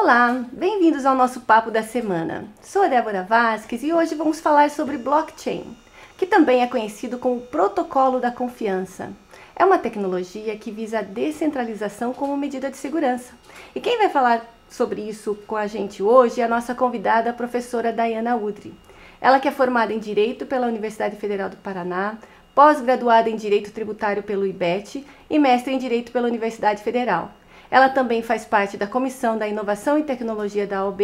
Olá, bem-vindos ao nosso Papo da Semana. Sou a Débora Vasques e hoje vamos falar sobre blockchain, que também é conhecido como protocolo da confiança. É uma tecnologia que visa a descentralização como medida de segurança. E quem vai falar sobre isso com a gente hoje é a nossa convidada, a professora Dayana Udry. Ela que é formada em Direito pela Universidade Federal do Paraná, pós-graduada em Direito Tributário pelo IBET e mestre em Direito pela Universidade Federal. Ela também faz parte da Comissão da Inovação e Tecnologia da OAB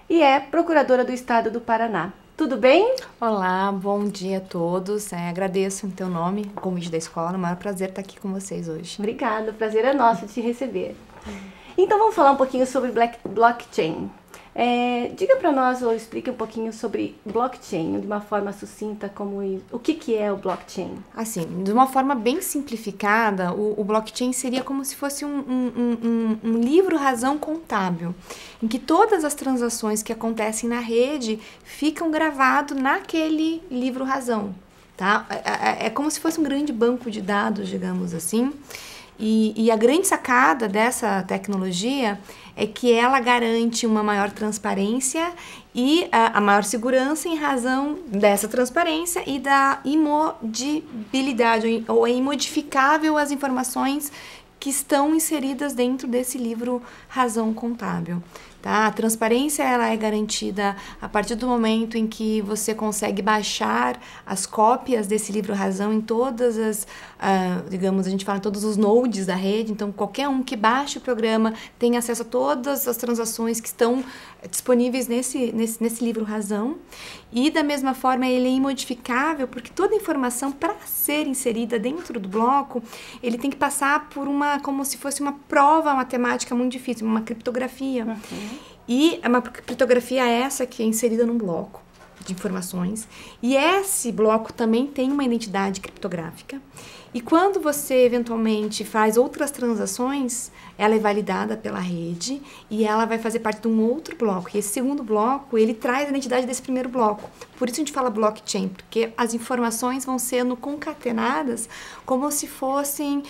e é Procuradora do Estado do Paraná. Tudo bem? Olá, bom dia a todos. Agradeço em teu nome, o convite da escola. É um maior prazer estar aqui com vocês hoje. Obrigada, o prazer é nosso de te receber. Então vamos falar um pouquinho sobre blockchain. Diga para nós ou explique um pouquinho sobre blockchain, de uma forma sucinta, como o que é o blockchain? Assim, de uma forma bem simplificada, o blockchain seria como se fosse um livro-razão contábil, em que todas as transações que acontecem na rede ficam gravadas naquele livro-razão, tá? É como se fosse um grande banco de dados, digamos assim. E a grande sacada dessa tecnologia é que ela garante uma maior transparência e a maior segurança em razão dessa transparência e da imodibilidade, ou é imodificável as informações que estão inseridas dentro desse livro razão contábil. Tá? A transparência ela é garantida a partir do momento em que você consegue baixar as cópias desse livro-razão em todas as, digamos, a gente fala em todos os nodes da rede, então qualquer um que baixe o programa tem acesso a todas as transações que estão disponíveis nesse livro-razão. E da mesma forma ele é imodificável, porque toda informação para ser inserida dentro do bloco, ele tem que passar por como se fosse uma prova matemática muito difícil, uma criptografia. Uhum. E é uma criptografia essa que é inserida num bloco de informações. E esse bloco também tem uma identidade criptográfica. E quando você eventualmente faz outras transações, ela é validada pela rede e ela vai fazer parte de um outro bloco. E esse segundo bloco, ele traz a identidade desse primeiro bloco. Por isso a gente fala blockchain, porque as informações vão sendo concatenadas como se fossem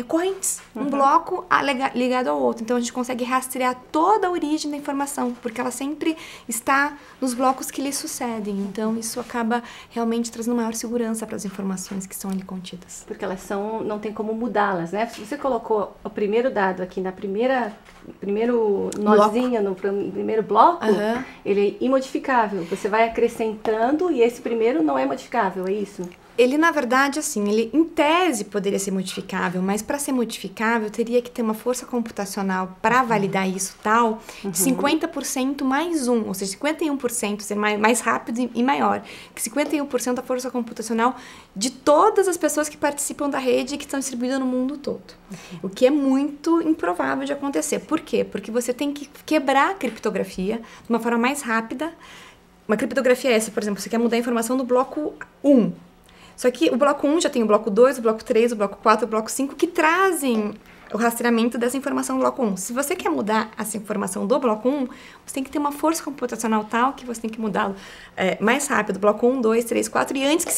correntes, um bloco ligado ao outro. Então a gente consegue rastrear toda a origem da informação, porque ela sempre está nos blocos que lhe sucedem. Então isso acaba realmente trazendo maior segurança para as informações que são ali contidas. Porque elas não tem como mudá-las, né? Se você colocou o primeiro dado aqui na primeiro nozinho, no primeiro bloco, ele é imodificável. Você vai acrescentando e esse primeiro não é modificável, é isso? Ele, na verdade, assim, ele em tese poderia ser modificável, mas para ser modificável teria que ter uma força computacional para validar isso tal de 50% mais 1, ou seja, 51% ser mais rápido e maior, que 51% da força computacional de todas as pessoas que participam da rede e que estão distribuídas no mundo todo. O que é muito improvável de acontecer. Por quê? Porque você tem que quebrar a criptografia de uma forma mais rápida. Uma criptografia é essa, por exemplo, você quer mudar a informação do bloco 1. Só que o bloco 1 já tem o bloco 2, o bloco 3, o bloco 4, o bloco 5, que trazem o rastreamento dessa informação do bloco 1. Se você quer mudar essa informação do bloco 1, você tem que ter uma força computacional tal que você tem que mudá-lo mais rápido, bloco 1, 2, 3, 4, e antes que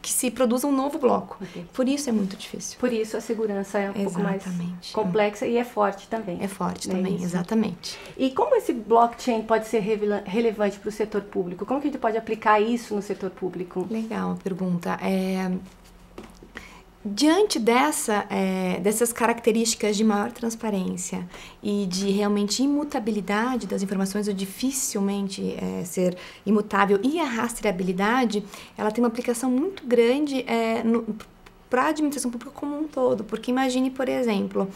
se produza um novo bloco. Por isso é muito difícil. Por isso a segurança é um pouco mais complexa e é forte também. É forte também, exatamente. E como esse blockchain pode ser relevante para o setor público? Como que a gente pode aplicar isso no setor público? Legal a pergunta. Diante dessas características de maior transparência e de realmente imutabilidade das informações, ou dificilmente ser imutável, e a rastreabilidade, ela tem uma aplicação muito grande para a administração pública como um todo. Porque imagine, por exemplo,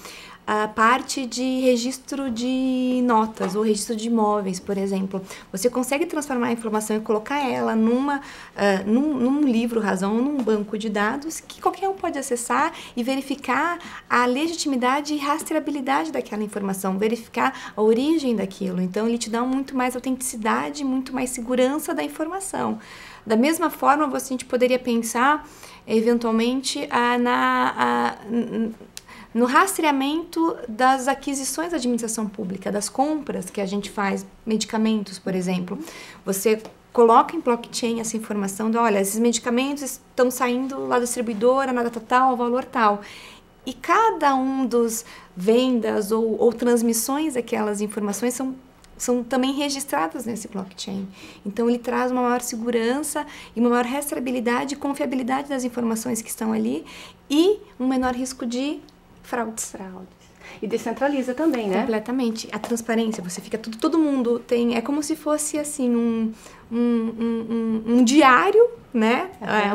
a parte de registro de notas ou registro de imóveis, por exemplo. Você consegue transformar a informação e colocar ela num livro-razão, num banco de dados que qualquer um pode acessar e verificar a legitimidade e rastreabilidade daquela informação, verificar a origem daquilo. Então, ele te dá muito mais autenticidade, muito mais segurança da informação. Da mesma forma, a gente poderia pensar, eventualmente, no rastreamento das aquisições da administração pública, das compras que a gente faz, medicamentos, por exemplo. Você coloca em blockchain essa informação de, olha, esses medicamentos estão saindo lá da distribuidora, na data tal, valor tal. e cada um dos vendas ou transmissões daquelas informações são também registradas nesse blockchain. Então, ele traz uma maior segurança e uma maior rastreabilidade e confiabilidade das informações que estão ali e um menor risco de fraudes. E descentraliza também, né? Completamente. A transparência, você fica todo mundo tem, é como se fosse assim um diário, né?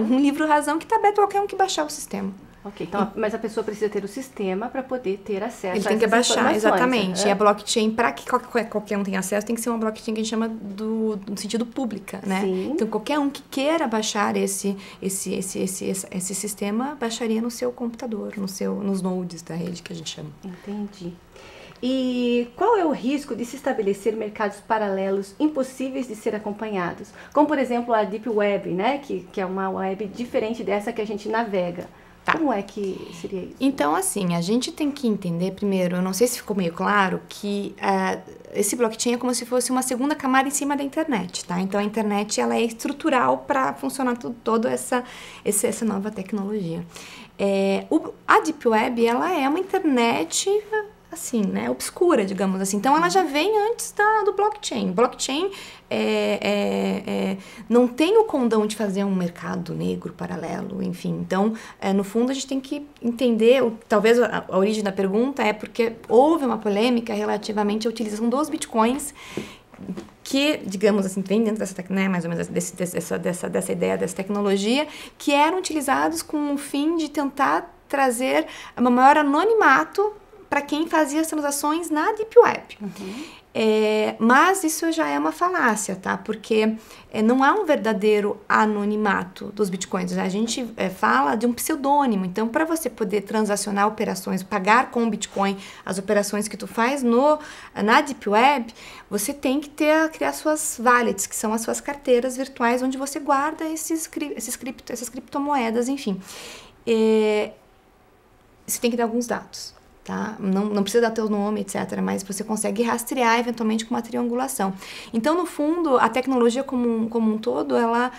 Um livro razão que está aberto a qualquer um que baixar o sistema. Ok, então, mas a pessoa precisa ter o sistema para poder ter acesso a essas Ele tem que baixar, exatamente. Né? E a blockchain, para que qualquer um tenha acesso, tem que ser uma blockchain que a gente chama no sentido pública, né? Sim. Então, qualquer um que queira baixar esse sistema, baixaria no seu computador, nos nodes da rede, que a gente chama. Entendi. E qual é o risco de se estabelecer mercados paralelos impossíveis de ser acompanhados? Como, por exemplo, a Deep Web, né? Que é uma web diferente dessa que a gente navega. Tá. Como é que seria isso? Então, assim, a gente tem que entender primeiro, eu não sei se ficou meio claro, que esse blockchain é como se fosse uma segunda camada em cima da internet, tá? Então, a internet, ela é estrutural para funcionar toda essa nova tecnologia. A Deep Web, ela é uma internet assim, né, obscura, digamos assim. Então, ela já vem antes do blockchain. Blockchain não tem o condão de fazer um mercado negro paralelo, enfim. Então, no fundo, a gente tem que entender, talvez a origem da pergunta é porque houve uma polêmica relativamente à utilização dos bitcoins que, digamos assim, vem dentro dessa, né, mais ou menos dessa ideia, dessa tecnologia, que eram utilizados com o fim de tentar trazer um maior anonimato para quem fazia as transações na Deep Web. Mas isso já é uma falácia, tá? Porque não há um verdadeiro anonimato dos bitcoins. A gente fala de um pseudônimo. Então, para você poder transacionar operações, pagar com Bitcoin as operações que tu faz na Deep Web, você tem que criar suas wallets, que são as suas carteiras virtuais, onde você guarda essas criptomoedas, enfim. Você tem que dar alguns dados. Tá? Não precisa dar teu nome, etc., mas você consegue rastrear eventualmente com uma triangulação. Então, no fundo, a tecnologia como um todo, ela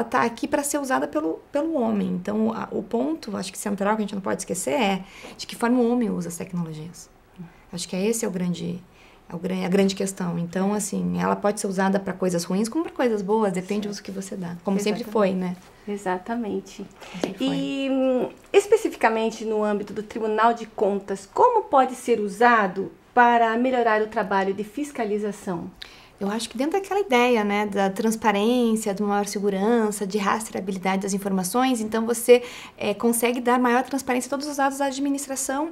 tá aqui para ser usada pelo homem. Então, o ponto, acho que central, que a gente não pode esquecer, é de que forma o homem usa as tecnologias. Acho que esse é a grande questão. Então, assim, ela pode ser usada para coisas ruins como para coisas boas, depende do uso que você dá. Como sempre foi, né? Exatamente. E especificamente no âmbito do Tribunal de Contas, como pode ser usado para melhorar o trabalho de fiscalização? Eu acho que dentro daquela ideia, né, da transparência, de maior segurança, de rastreabilidade das informações, então você consegue dar maior transparência a todos os dados da administração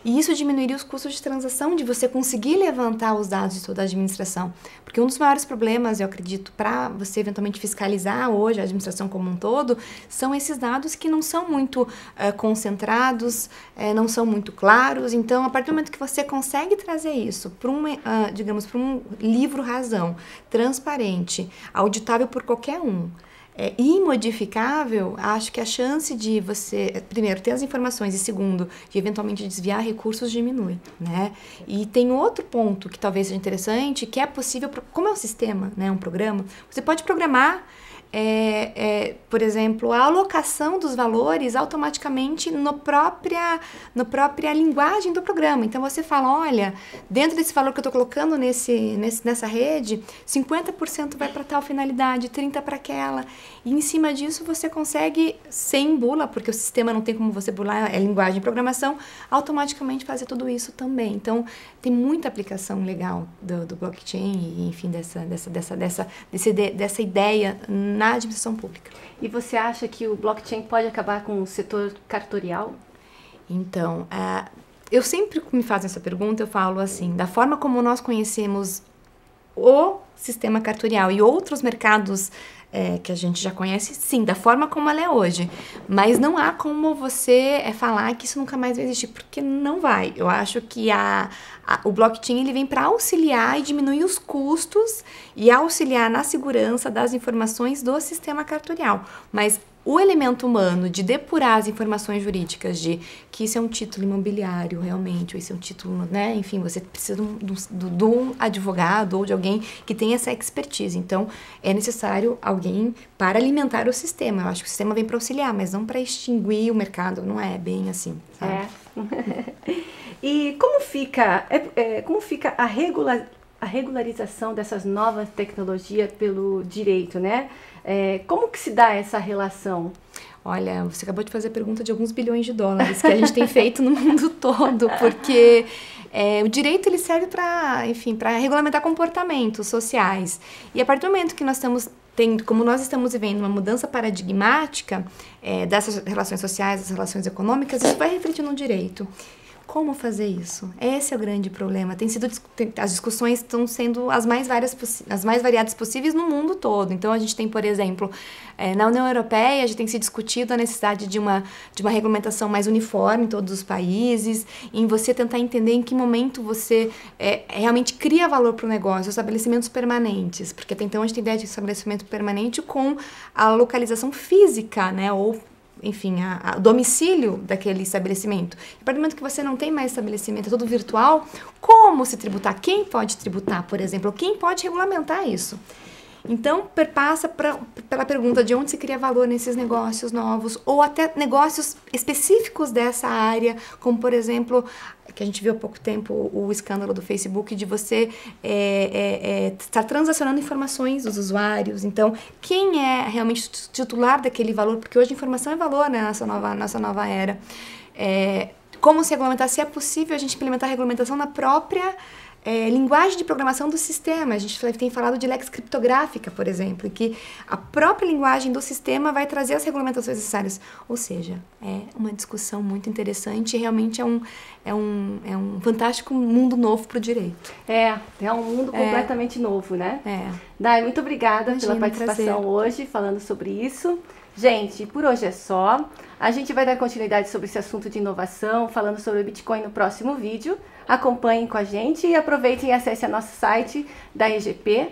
e isso diminuiria os custos de transação, de você conseguir levantar os dados de toda a administração. Porque um dos maiores problemas, eu acredito, para você eventualmente fiscalizar hoje a administração como um todo, são esses dados que não são muito concentrados, não são muito claros. Então, a partir do momento que você consegue trazer isso para um livro razão, transparente, auditável por qualquer um, imodificável, acho que a chance de você, primeiro, ter as informações e segundo, de eventualmente desviar recursos diminui, né? E tem outro ponto que talvez seja interessante, que é possível, como é um sistema, né, um programa, você pode programar por exemplo, a alocação dos valores automaticamente na própria linguagem do programa. Então, você fala, olha, dentro desse valor que eu estou colocando nessa rede, 50% vai para tal finalidade, 30% para aquela. E, em cima disso, você consegue, sem bula, porque o sistema não tem como você bular, é linguagem de programação, automaticamente fazer tudo isso também. Então, tem muita aplicação legal do blockchain e, enfim, dessa ideia na administração pública. E você acha que o blockchain pode acabar com o setor cartorial? Então, eu sempre que me fazem essa pergunta, eu falo assim, da forma como nós conhecemos o sistema cartorial e outros mercados que a gente já conhece, sim, da forma como ela é hoje. Mas não há como você falar que isso nunca mais vai existir, porque não vai. Eu acho que o blockchain ele vem para auxiliar e diminuir os custos e auxiliar na segurança das informações do sistema cartorial. Mas o elemento humano de depurar as informações jurídicas de que isso é um título imobiliário realmente, ou isso é um título, né? Enfim, você precisa de um advogado ou de alguém que tenha essa expertise. Então, é necessário alguém para alimentar o sistema. Eu acho que o sistema vem para auxiliar, mas não para extinguir o mercado. Não é bem assim, sabe? E como fica a regularização dessas novas tecnologias pelo direito, né? Como que se dá essa relação? Olha, você acabou de fazer a pergunta de alguns bilhões de dólares que a gente tem feito no mundo todo, porque o direito ele serve para, enfim, para regulamentar comportamentos sociais. E a partir do momento que nós estamos tendo, como nós estamos vivendo uma mudança paradigmática dessas relações sociais, das relações econômicas, isso vai refletir no direito. Como fazer isso? Esse é o grande problema. As discussões estão sendo as mais variadas possíveis no mundo todo. Então, a gente tem, por exemplo, na União Europeia, a gente tem se discutido a necessidade de uma regulamentação mais uniforme em todos os países, em você tentar entender em que momento você realmente cria valor para o negócio, estabelecimentos permanentes, porque até então a gente tem ideia de estabelecimento permanente com a localização física, né, ou enfim, o domicílio daquele estabelecimento. A partir do momento que você não tem mais estabelecimento, é tudo virtual, como se tributar? Quem pode tributar, por exemplo? Quem pode regulamentar isso? Então, perpassa pela pergunta de onde se cria valor nesses negócios novos, ou até negócios específicos dessa área, como, por exemplo, que a gente viu há pouco tempo o escândalo do Facebook de você estar transacionando informações dos usuários. Então, quem é realmente titular daquele valor? Porque hoje a informação é valor, né, nessa nova era. Como se regulamentar? Se é possível a gente implementar a regulamentação na própria linguagem de programação do sistema. A gente tem falado de lex criptográfica, por exemplo, que a própria linguagem do sistema vai trazer as regulamentações necessárias. Ou seja, é uma discussão muito interessante e realmente é um fantástico mundo novo para o direito. É um mundo completamente novo, né? Dai, muito obrigada pela participação hoje, falando sobre isso. Gente, por hoje é só. A gente vai dar continuidade sobre esse assunto de inovação, falando sobre o Bitcoin no próximo vídeo. Acompanhem com a gente e aproveitem e acessem o nosso site da EGP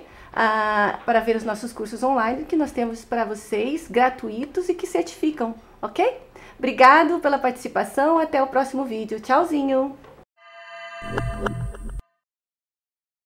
para ver os nossos cursos online que nós temos para vocês, gratuitos e que certificam, ok? Obrigado pela participação, até o próximo vídeo. Tchauzinho!